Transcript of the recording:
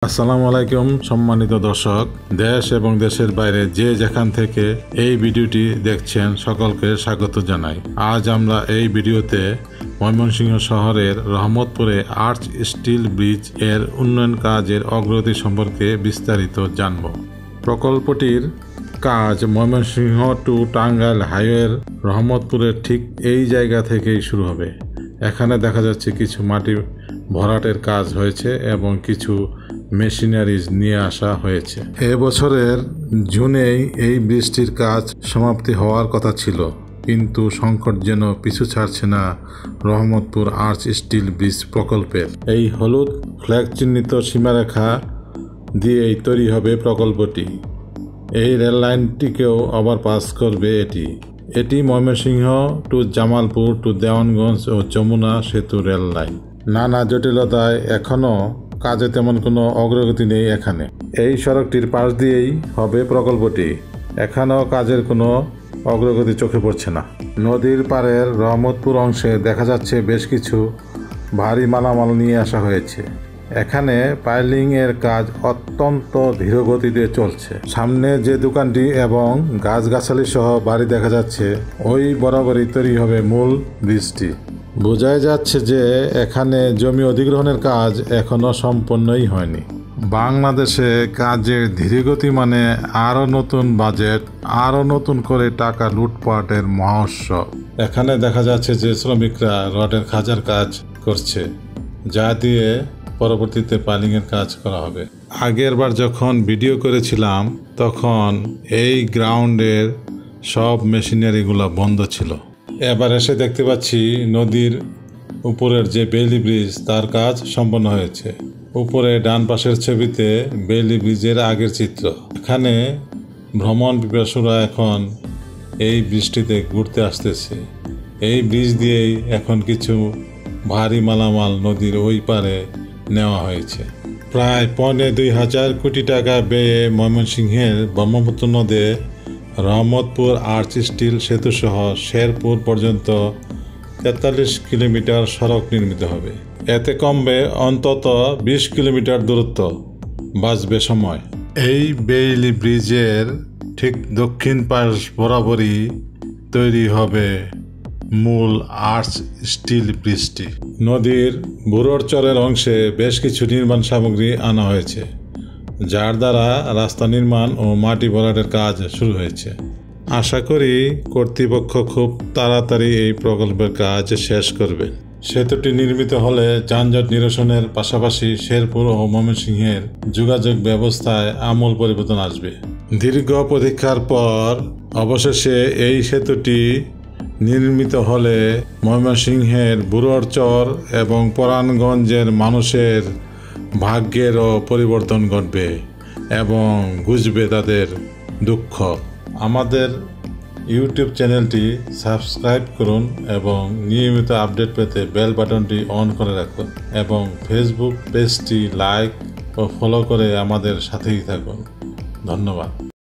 আসসালামু আলাইকুম সম্মানিত দর্শক, দেশ এবং দেশের বাইরে যে যেখান থেকে এই ভিডিওটি দেখছেন সকলকে স্বাগত জানাই। আজ আমরা এই ভিডিওতে ময়মনসিংহ শহরের রহমতপুরে আর্চ স্টিল ব্রিজ এর উন্নয়ন কাজের অগ্রগতি সম্পর্কে বিস্তারিত জানব। প্রকল্পটির কাজ ময়মনসিংহ টু টাঙ্গাইল হাইওয়ের রহমতপুরের ঠিক এই জায়গা থেকেই শুরু হবে। এখানে দেখা যাচ্ছে কিছু মাটি ভরাটের কাজ হয়েছে এবং কিছু মেশিনারিজ নিয়ে আসা হয়েছে। এবছরের জুনেই এই ব্রিজটির কাজ সমাপ্তি হওয়ার কথা ছিল, কিন্তু সংকট যেন পিছু ছাড়ছে না রহমতপুর আর্চ স্টিল ব্রিজ প্রকল্পের। এই হলুদ ফ্ল্যাগ চিহ্নিত সীমারেখা দিয়েই তৈরি হবে প্রকল্পটি। এই রেল লাইনটিকেও ওভারপাস করবে এটি ময়মনসিংহ টু জামালপুর টু দেওয়ানগঞ্জ ও যমুনা সেতু রেল লাইন। নানা জটিলতায় এখনও কাজে তেমন কোনো অগ্রগতি নেই এখানে। এই সড়কটির পাশ দিয়েই হবে প্রকল্পটি। এখানেও কাজের কোনো অগ্রগতি চোখে পড়ছে না। নদীর পাড়ের রহমতপুর অংশে দেখা যাচ্ছে বেশ কিছু ভারী মালামাল নিয়ে আসা হয়েছে। এখানে পাইলিং এর কাজ অত্যন্ত ধীরগতিতে চলছে। সামনে যে দোকানটি এবং গাছগাছালি সহ বাড়ি দেখা যাচ্ছে, ওই বরাবরই তৈরি হবে মূল ব্রিজটি। বোঝাই যাচ্ছে যে এখানে জমি অধিগ্রহণের কাজ এখনো সম্পন্নই হয়নি। বাংলাদেশে কাজের ধীরগতি মানে আরও নতুন বাজেট, আরও নতুন করে টাকা লুটপাটের মহোৎসব। এখানে দেখা যাচ্ছে যে শ্রমিকরা রডের খাঁচার কাজ করছে, যা দিয়ে পরবর্তীতে পাইলিংয়ের কাজ করা হবে। আগের বার যখন ভিডিও করেছিলাম তখন এই গ্রাউন্ডের সব মেশিনারিগুলো বন্ধ ছিল। এবার এসে দেখতে পাচ্ছি নদীর উপরের যে বেইলি ব্রিজ তার কাজ সম্পন্ন হয়েছে। উপরে ডান পাশের ছবিতে বেইলি ব্রিজের আগের চিত্র। এখানে ভ্রমণ পিপাসুরা এখন এই ব্রিজটিতে ঘুরতে আসতেছে। এই ব্রিজ দিয়েই এখন কিছু ভারী মালামাল নদীর ওই পারে নেওয়া হয়েছে। প্রায় ২,৫০০ কোটি টাকা ব্যয়ে ময়মনসিংহের ব্রহ্মপুত্র নদে রহমতপুর আর্চ স্টিল সেতু সহ শেরপুর পর্যন্ত ৪৩ কিলোমিটার সড়ক নির্মিত হবে। এতে কমবে অন্তত ২০ কিলোমিটার দূরত্ব, বাঁচবে সময়। এই বেইলি ব্রিজের ঠিক দক্ষিণ পাশ বরাবরই তৈরি হবে মূল আর্চ স্টিল ব্রিজটি। নদীর বুড়োর চরের অংশে বেশ কিছু নির্মাণ সামগ্রী আনা হয়েছে, যার দ্বারা রাস্তা নির্মাণ ও মাটি ভরাটের কাজ শুরু হয়েছে। আশা করি কর্তৃপক্ষ খুব তাড়াতাড়ি এই প্রকল্পের কাজ শেষ করবে। সেতুটি নির্মিত হলে যানজট নিরসনের পাশাপাশি শেরপুর ও ময়মনসিংহের যোগাযোগ ব্যবস্থায় আমূল পরিবর্তন আসবে। দীর্ঘ প্রতীক্ষার পর অবশেষে এই সেতুটি নির্মিত হলে ময়মনসিংহের বুড়োরচর এবং পরাণগঞ্জের মানুষের ভাগ্যেরও পরিবর্তন ঘটবে এবং বুঝবে তাদের দুঃখ। আমাদের ইউটিউব চ্যানেলটি সাবস্ক্রাইব করুন এবং নিয়মিত আপডেট পেতে বেল বাটনটি অন করে রাখুন এবং ফেসবুক পেজটি লাইক ও ফলো করে আমাদের সাথেই থাকুন। ধন্যবাদ।